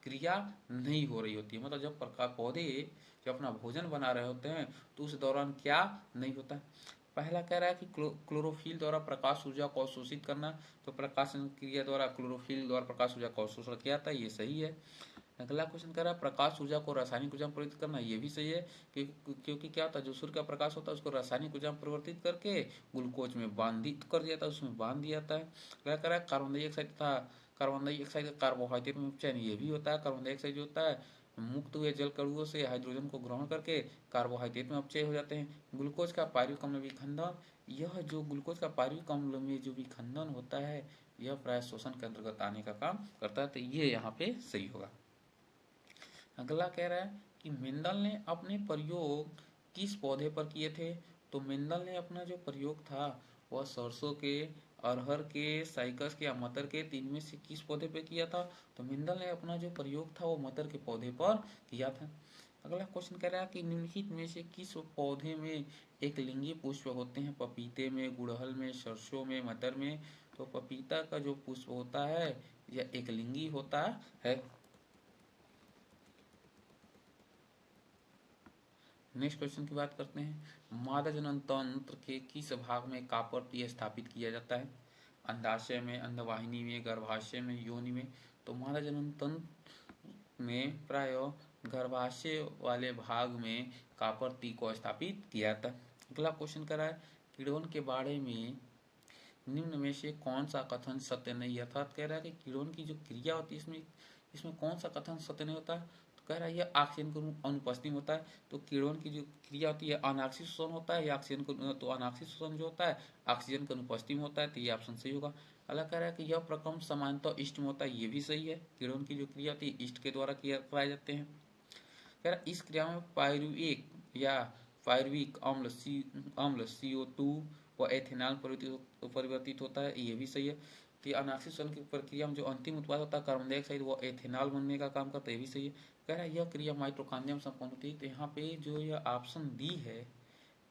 क्रिया नहीं हो रही होती है। मतलब जब प्रकाश पौधे जब अपना भोजन बना रहे होते हैं तो उस दौरान क्या नहीं होता है। पहला कह रहा है कि क्लोरोफिल द्वारा प्रकाश ऊर्जा को अवशोषित करना, तो प्रकाश क्रिया द्वारा क्लोरोफिल द्वारा प्रकाश ऊर्जा का अवशोषण किया जाता है, ये सही है। अगला क्वेश्चन कह रहा है प्रकाश ऊर्जा को रासायनिक ऊर्जा में परिवर्तित करना, ये भी सही है क्योंकि क्या होता है, जो सूर्य का प्रकाश होता है उसको रासायनिक ऊर्जा में परिवर्तित करके ग्लूकोज में बांधित कर दिया जाता है, उसमें बांध दिया जाता है। अगला कह रहा है कार्बन डाइऑक्साइड तथा कार्बन डाइऑक्साइड का कार्बोहाइड्रेट में उपचयन, ये भी होता है। कार्बन डाइऑक्साइड जो होता है मुक्त हुए जल कणुओं से हाइड्रोजन को ग्रहण करके कार्बोहाइड्रेट में अपचय हो जाते हैं। ग्लूकोज का पायरुविक अम्ल विखंडन, यह जो ग्लूकोज का पायरुविक अम्ल में जो विखंडन होता है यह प्राय शोषण के अंतर्गत आने का काम करता है, तो ये यहाँ पे सही होगा। अगला कह रहा है कि मेंडल ने अपने प्रयोग किस पौधे पर किए थे, तो मेंडल ने अपना जो प्रयोग था वह सरसों के, अरहर के, साइकस के या मटर के, तीन में से किस पौधे पर किया था, तो मेंडल ने अपना जो प्रयोग था वो मटर के पौधे पर किया था। अगला क्वेश्चन कह रहा है कि निम्नलिखित में से किस पौधे में एक लिंगी पुष्प होते हैं, पपीते में, गुड़हल में, सरसों में, मटर में, तो पपीता का जो पुष्प होता है यह एक लिंगी होता है। नेक्स्ट क्वेश्चन की बात करते हैं, मादा जनन तंत्र के किस भाग में कापर स्थापित किया जाता है, अंडाशय में, अंडवाहिनी में, गर्भाशय में, योनि में, तो मादा जनन तंत्र में प्राय गर्भाशय वाले भाग में कापर को स्थापित किया जाता है। अगला क्वेश्चन कर रहा है किण्वन के बारे में निम्न में से कौन सा कथन सत्य नहीं, अर्थात कह रहा है कि किण्वन की जो क्रिया होती है इसमें इसमें कौन सा कथन सत्य नहीं होता, तो कह रहा है यह ऑक्सीजन को अनुपस्थित होता है। तो किण्वन की जो क्रिया होती है अनाक्सीय शोषण होता है या ऑक्सीजन को, तो अनाक्सीय शोषण जो होता है ऑक्सीजन के अनुपस्थित होता है, तो ये ऑप्शन सही होगा। अगला कह रहा है कि यह प्रक्रम सामान्यतः ईस्ट में होता है, ये भी सही है। किण्वन की जो क्रिया होती है ईस्ट के द्वारा कराए जाते हैं। कह रहा इस क्रिया में पायरुवेट या पायरुविक अम्ल CO2 व एथेनॉल परिवर्तित होता है, ये भी सही है। कि अनाक्सीय शोषण की प्रक्रिया में जो अंतिम उत्पाद होता है कार्बन डाइऑक्साइड वो एथेनॉल बनने का काम करता है, ये भी सही है। कह रहा है यह क्रिया माइटोकॉन्ड्रिया में संपन्न होती है, तो यहाँ पे जो यह ऑप्शन डी है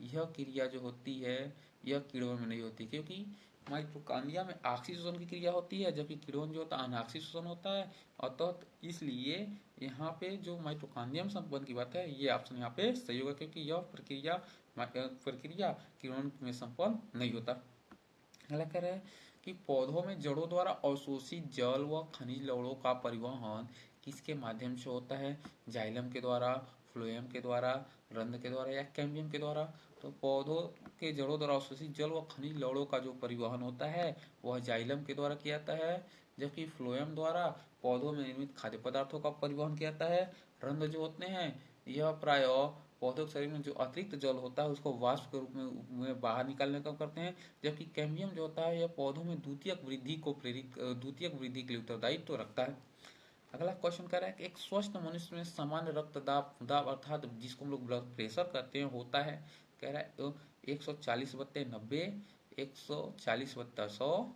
यह क्रिया जो होती है यह किण्वन में नहीं होती, क्योंकि माइटोकॉन्ड्रिया में ऑक्सीजन की क्रिया होती है जबकि किण्वन जो होता है अनाक्सीजन होता है, अतः इसलिए यहाँ पे जो माइटोकॉन्ड्रिया में संपन्न की बात है ये ऑप्शन यहाँ पे सही होगा, क्योंकि यह प्रक्रिया किण्वन में संपन्न नहीं होता। अगला कह रहा है कि पौधों में जड़ों द्वारा अवशोषित जल व खनिज लवणों का परिवहन किसके माध्यम से होता है, जाइलम के द्वारा, फ्लोएम के द्वारा, रंध्र के द्वारा या कैम्बियम के द्वारा, तो पौधों के जड़ों द्वारा अवशोषित जल व खनिज लवणों का जो परिवहन होता है वह जाइलम के द्वारा किया जाता है, जबकि फ्लोएम द्वारा पौधों में निर्मित खाद्य पदार्थों का परिवहन किया जाता है। रंध्र जो होते हैं यह प्राय पौधों के शरीर में जो अतिरिक्त जल होता है उसको वाष्प के रूप में बाहर निकालने का करते हैं, जबकि कैम्बियम जो होता है यह पौधों में द्वितीयक वृद्धि के लिए उत्तरदायित्व तो रखता है। अगला क्वेश्चन कह रहा है कि एक स्वस्थ मनुष्य में सामान्य रक्तदाब अर्थात जिसको हम लोग ब्लड प्रेशर कहते हैं होता है, कह रहा है तो 140/90, 140/100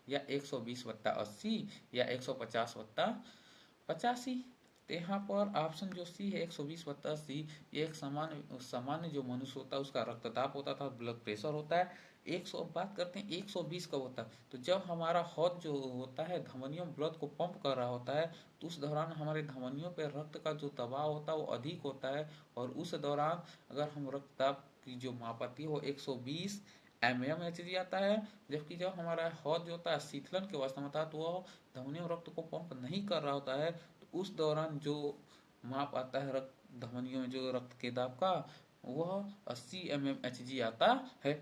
या 120/80 या 150/85। तो यहाँ पर ऑप्शन जो सी है 120/80 ये एक सामान्य जो मनुष्य होता है उसका रक्तदाब होता था, ब्लड प्रेशर होता है। 100 बात करते हैं 120 कब होता है, तो जब हमारा हार्ट जो होता है धमनियों में ब्लड को पंप कर रहा होता है तो उस दौरान हमारे धमनियों पे रक्त का जो दबाव होता है वो अधिक होता है, और उस दौरान अगर हम रक्तदाब की जो माप आती है वो 120 mmHg आता है, जबकि जब हमारा हार्ट जो होता है शीतलन की अवस्था में था तो वह धमनियों में रक्त को पंप नहीं कर रहा होता है, तो उस दौरान जो माप आता है रक्त धमनियों में जो रक्त के दाब का वह 80 mmHg आता है।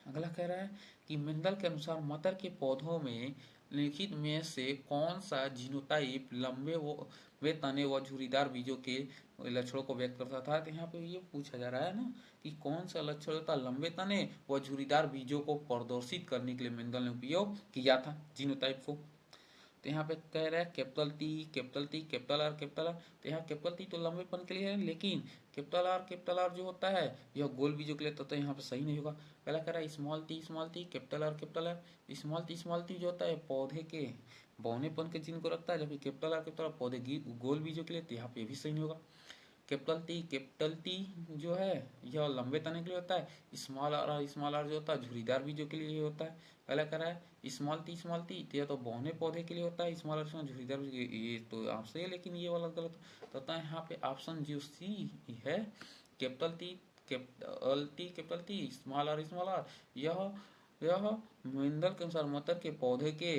अगला कह रहा है कि मेंडल के अनुसार मटर के पौधों में लिखित में से कौन सा जीनोटाइप लंबे वे तने व झुरीदार बीजों के लक्षणों को व्यक्त करता था, तो यहाँ पे ये पूछा जा रहा है ना कि कौन सा लक्षण होता लंबे तने व झुरीदार बीजों को प्रदर्शित करने के लिए मेंडल ने उपयोग किया था जीनोटाइप को। तो यहाँ पे कह रहा है capital T, capital T, capital R, capital R, तो यहाँ कैपिटल टी तो लंबेपन के लिए है, लेकिन कैपिटल आर जो होता है यह गोल बीजों के लिए, तो यहाँ पे सही नहीं होगा। पहला कह रहा है small T, capital R, small T जो होता है पौधे के बौनेपन के चिन्ह को रखता है, जबकि कैपिटल आर पौधे गोल बीजों के लिए, तो यहाँ पे भी सही नहीं होगा। कैपिटल टी जो है यह लंबे तने के लिए होता है। स्मॉल आर जो होता है झुरीदार बीजों के लिए होता है। पहला कह रहा है स्मॉल टी तो यह तो बौने पौधे के लिए होता है। स्मॉल आर झुरीदार ये तो आपसे है, लेकिन ये वाला गलत तो है। यहाँ पे ऑप्शन जो सी है कैपिटल टी स्मॉल आर यह मेंडल के अनुसार मटर के पौधे के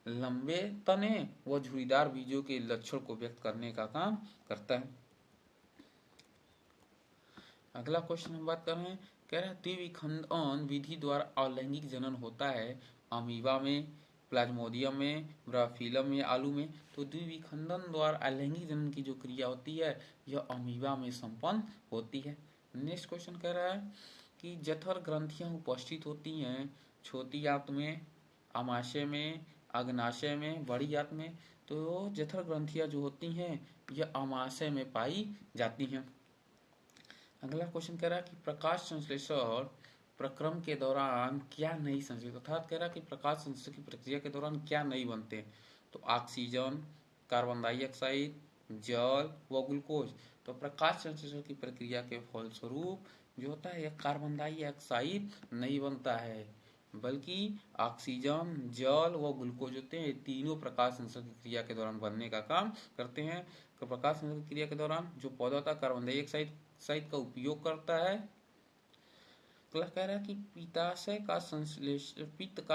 लंबे तने व झुरीदार बीजों के लक्षण को व्यक्त करने का काम करता है। अगला क्वेश्चन हम बात कर रहे हैं, कह रहा है द्विविखंडन विधि द्वारा अलैंगिक जनन होता है अमीबा में, प्लाज्मोडियम में, ब्राफिलम में, आलू में। तो द्विविखंडन द्वारा अलैंगिक जनन की जो क्रिया होती है यह अमीबा में संपन्न होती है। नेक्स्ट क्वेश्चन कह रहा है कि जठर ग्रंथियां उपस्थित होती हैं छोटी आंत में, आमाशय में, अग्नाशय में, बड़ी आंत में। तो जठर ग्रंथियां जो होती हैं यह आमाशय में पाई जाती हैं। अगला क्वेश्चन कह रहा है कि प्रकाश संश्लेषण प्रक्रम के दौरान क्या नहीं संश्लेषित, अर्थात कह रहा है कि प्रकाश संश्लेषण की प्रक्रिया के दौरान क्या नहीं बनते हैं। तो ऑक्सीजन, कार्बन डाइऑक्साइड, जल व ग्लूकोज। तो प्रकाश संश्लेषण की प्रक्रिया के फलस्वरूप जो होता है यह कार्बन डाइऑक्साइड नहीं बनता है, बल्कि ऑक्सीजन, जल व ग्लूकोज होते हैं। तीनों प्रकाश संश्लेषण की क्रिया के दौरान बनने का काम करते हैं। तो प्रकाश संश्लेषण क्रिया के दौरान जो पौधा होता है कार्बन डाइऑक्साइड का उपयोग करता है। अगला कह रहा है कि पित्त का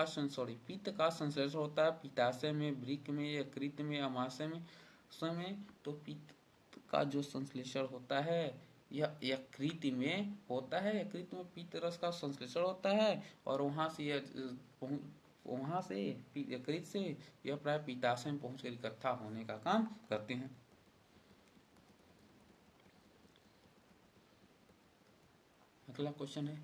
संश्लेषण होता है पित्ताशय में, वृक्क में, यकृत में, अमाशय में। समय तो पित्त का जो संश्लेषण होता है यह यकृत में होता है। यकृत में पित्त रस का संश्लेषण होता है और वहां से यकृत से यह प्राय पित्ताशय में पहुंचकर इकट्ठा होने का काम करते हैं। अगला क्वेश्चन है,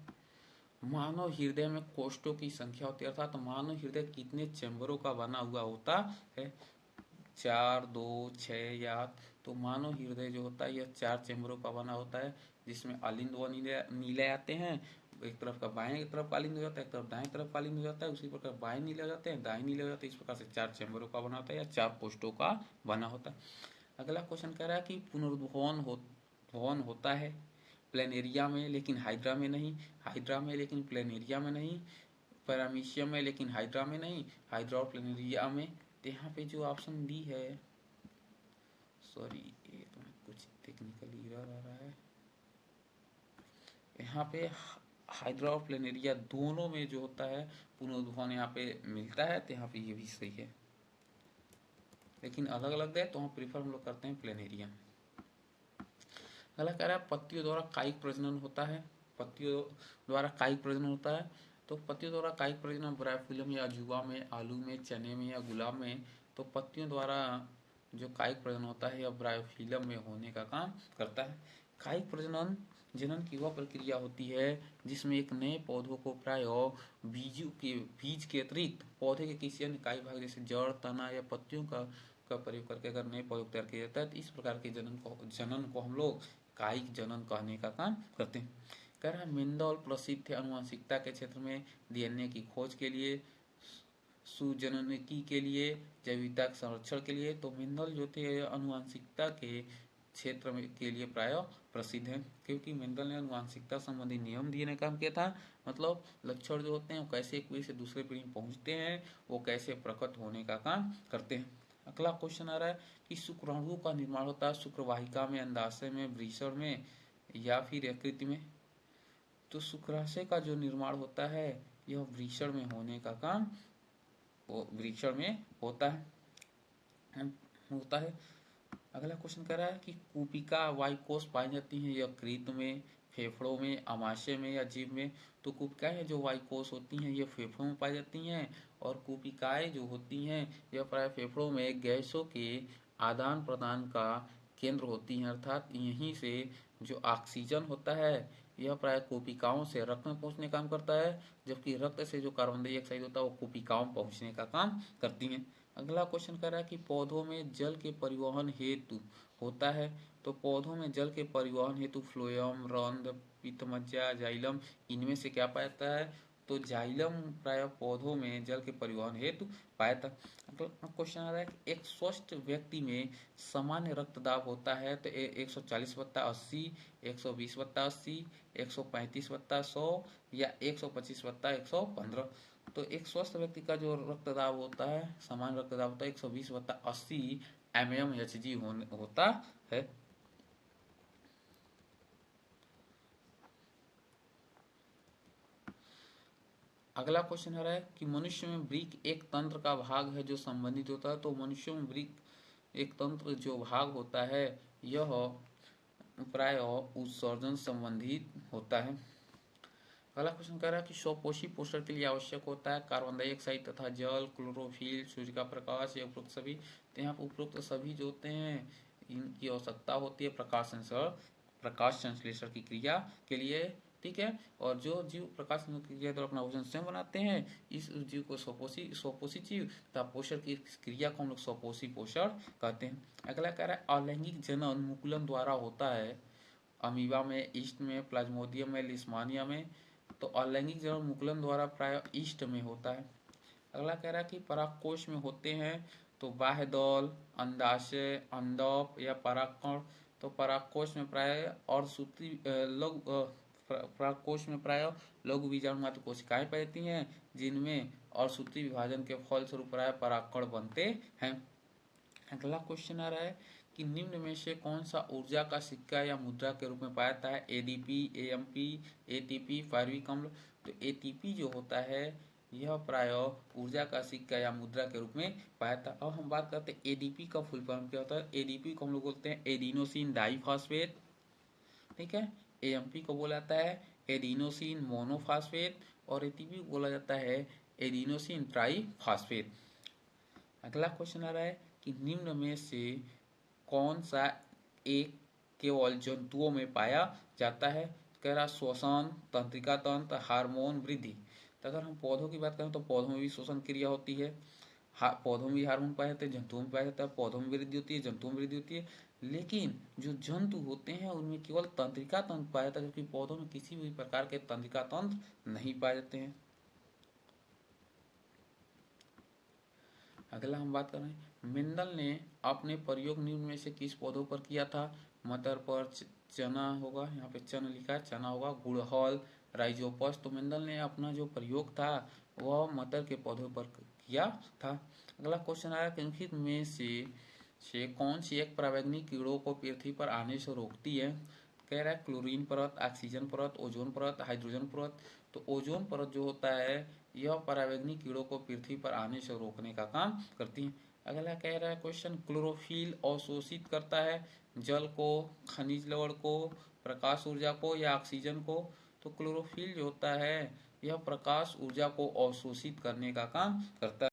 मानव हृदय में कोष्ठों की संख्या होती है, अर्थात मानव हृदय कितने चैम्बरों का बना हुआ होता है। 4, 2, 6 या 8। तो मानव हृदय जो होता है यह 4 चैम्बरों का बना होता है, जिसमें अलिंद व नीले आते हैं। एक तरफ का बाएं तरफ अलिंद हो जाता है, एक तरफ दाएं तरफ अलिंद हो जाता है। उसी प्रकार बाएं नीले हो जाते हैं, दाएं नीले हो जाते हैं। इस प्रकार से 4 चैम्बरों का बना होता है या 4 कोष्ठों का बना होता है। अगला क्वेश्चन कह रहा है कि पुनरुद्भवन होता है प्लेनेरिया में लेकिन हाइड्रा में नहीं, हाइड्रा में लेकिन प्लेनेरिया में नहीं, पैरामीशियम में लेकिन हाइड्रा में नहीं, हाइड्रा और प्लेनेरिया में। तो यहाँ पे जो ऑप्शन डी है, सॉरी ये तो कुछ टेक्निकल एरर आ रहा है। यहाँ पे हाइड्रा और प्लेनेरिया दोनों में जो होता है पुनरुद्भवन यहाँ पे मिलता है। तो यहाँ पे ये भी सही है, लेकिन अलग अलग है तो हम प्रीफर हम लोग करते हैं प्लेनेरिया। अगला कह रहा है पत्तियों द्वारा कायिक प्रजनन होता है। पत्तियों द्वारा कायिक प्रजनन होता है। तो पत्तियों द्वारा कायिक प्रजनन ब्रायोफिलम या जुवा में, आलू में, चने में या गुलाब में। तो पत्तियों द्वारा जो कायिक प्रजनन होता है यह ब्रायोफिलम में होने का काम करता है। कायिक प्रजनन जनन की वह प्रक्रिया होती है जिसमें एक नए पौधों को प्राय बीज के अतिरिक्त पौधे के किसी अन्य कायिक भाग जैसे जड़, तना या पत्तियों का प्रयोग करके अगर नए पौधे तैयार किया जाता है तो इस प्रकार के जनन को हम लोग कायिक जनन कहने का काम करते हैं। कह रहा है मेंडल प्रसिद्ध थे आनुवंशिकता के क्षेत्र में डीएनए की खोज के लिए, सुजननिकी के लिए, जैविकता के संरक्षण के लिए। तो मेंडल जो थे आनुवंशिकता के क्षेत्र में के लिए प्राय प्रसिद्ध है, क्योंकि मेंडल ने आनुवंशिकता संबंधी नियम दिए काम किया था। मतलब लक्षण जो होते हैं वो कैसे एक पीढ़ी से दूसरे पीढ़ी में पहुंचते हैं, वो कैसे प्रकट होने का काम करते हैं। अगला क्वेश्चन आ रहा है कि शुक्राणुओं का निर्माण होता है शुक्रवाहिका में, अंडाशय में, वृषण में या फिर यकृत में। तो शुक्राशय का जो निर्माण होता है यह वृषण में होने का काम वृषण में होता है। अगला क्वेश्चन कह रहा है कि कूपिका वायुकोष पाई जाती है यकृत में, फेफड़ों में, अमाशय में या जीभ में। तो कूपिकाएं जो वायुकोष होती हैं ये फेफड़ों में पाई जाती हैं, और कूपिकाएं जो होती हैं यह प्राय फेफड़ों में गैसों के आदान प्रदान का केंद्र होती हैं। अर्थात यहीं से जो ऑक्सीजन होता है यह प्राय कोशिकाओं से रक्त में पहुंचने का काम करता है, जबकि रक्त से जो कार्बन डाइऑक्साइड होता है वो कोशिकाओं में पहुंचने का काम करती हैं। अगला क्वेश्चन कह रहा है कि पौधों में जल के परिवहन हेतु होता है। तो पौधों में जल के परिवहन हेतु फ्लोएम, रंध्र, पित्तमज्जा, जाइलम, इनमें से क्या पाया जाता है। तो जाइलम प्राय पौधों में जल के परिवहन हेतु पाया था। क्वेश्चन आ रहा है कि एक स्वस्थ व्यक्ति में सामान्य रक्तदाब होता है तो 140/80, 120/80, 135/100 या 125/115। तो एक स्वस्थ व्यक्ति का जो रक्तदाब होता है, सामान्य रक्तदाब होता है 120/80 mmHg होता है। अगला क्वेश्चन आ रहा है कि मनुष्य में वृक्क एक तंत्र का भाग है जो संबंधित होता है। तो मनुष्य में वृक्क एक तंत्र जो भाग होता है यह प्राय उत्सर्जन संबंधित होता है। अगला क्वेश्चन कह रहा है कि स्वपोषी पोषण के लिए आवश्यक होता है कार्बन डाइऑक्साइड तथा जल, क्लोरोफिल, सूर्य का प्रकाश, या उपरोक्त सभी। तो यहाँ पर उपरोक्त सभी जो होते हैं इनकी आवश्यकता होती है प्रकाश संश्लेषण की क्रिया के लिए, ठीक है। और जो जीव प्रकाश संश्लेषण की क्रिया द्वारा अपना भोजन स्वयं बनाते हैं, इस जीव को स्वपोषी जीव तथा पोषण की क्रिया को हम लोग स्वपोषी पोषण कहते हैं। अगला कह रहा है अलैंगिक जनन मुकुलन द्वारा होता है अमीबा में, ईस्ट में, प्लाज्मोडियम में, लिस्मानिया में। तो अलैंगिक जनन मुकुलन द्वारा प्राय ईस्ट में होता है। अगला कह रहा है कि परागकोश में होते हैं तो बाह्य दल, अंडाशय, अंडप या परागकण। तो परागकोश में प्राय और सूत्री परागकोश में प्राय लघु बीजाणु मात्र कोशिकाएं पाई जाती हैं जिनमें और सूत्री विभाजन के फलस्वरूप प्राय परागकण बनते हैं। अगला क्वेश्चन आ रहा है कि निम्न में से कौन सा ऊर्जा का सिक्का या मुद्रा के रूप में पाया जाता है एडीपी, एएमपी, एटीपी, पायरुविक अम्ल। तो एटीपी जो होता है यह प्राय ऊर्जा का सिक्का या मुद्रा के रूप में पाया जाता है। अब हम बात करते हैं एडीपी का फुल फॉर्म क्या होता है। एडीपी को हम लोग बोलते हैं एडिनोसिन डाइफॉस्फेट, ठीक है। एएमपी को बोला जाता है एडिनोसिन मोनोफॉस्फेट और एटीपी को बोला जाता है एडिनोसिन ट्राइफॉस्फेट। अगला क्वेश्चन आ रहा है कि निम्न में से कौन सा एक केवल जंतुओं में पाया जाता है। कह रहा श्वसन, तंत्रिका तंत्र, हार्मोन, वृद्धि। तो अगर हम पौधों की बात करें तो पौधों में भी श्वसन क्रिया होती है, पौधों में भी हार्मोन पाए जाते हैं, जंतुओं में पाया जाता है, पौधों में वृद्धि होती है, जंतुओं में वृद्धि होती है। लेकिन जो जंतु होते हैं उनमें केवल तंत्रिका तंत्र पाया जाता है, जबकि पौधों में किसी भी प्रकार के तंत्रिका तंत्र नहीं पाए जाते हैं। अगला हम बात कर रहे हैं मेंडल ने अपने प्रयोग निम्न में से किस पौधों पर किया था। मटर पर, चना होगा, यहाँ पे चना लिखा है, चना होगा, गुड़हल, राइजोपस। तो मेंडल ने अपना जो प्रयोग था वह मटर के पौधों पर किया था। अगला क्वेश्चन आया कि निम्नलिखित में से कौन सी एक परावैंगनिक कीड़ों को पृथ्वी पर आने से रोकती है। कह रहा है क्लोरीन परत, ऑक्सीजन परत, ओजोन परत, हाइड्रोजन परत। तो ओजोन परत जो होता है यह परावैंगनिक कीड़ों को पृथ्वी पर आने से रोकने का काम करती है। अगला कह रहा है क्वेश्चन क्लोरोफिल अवशोषित करता है जल को, खनिज लवण को, प्रकाश ऊर्जा को या ऑक्सीजन को। तो क्लोरोफिल जो होता है यह प्रकाश ऊर्जा को अवशोषित करने का काम करता है।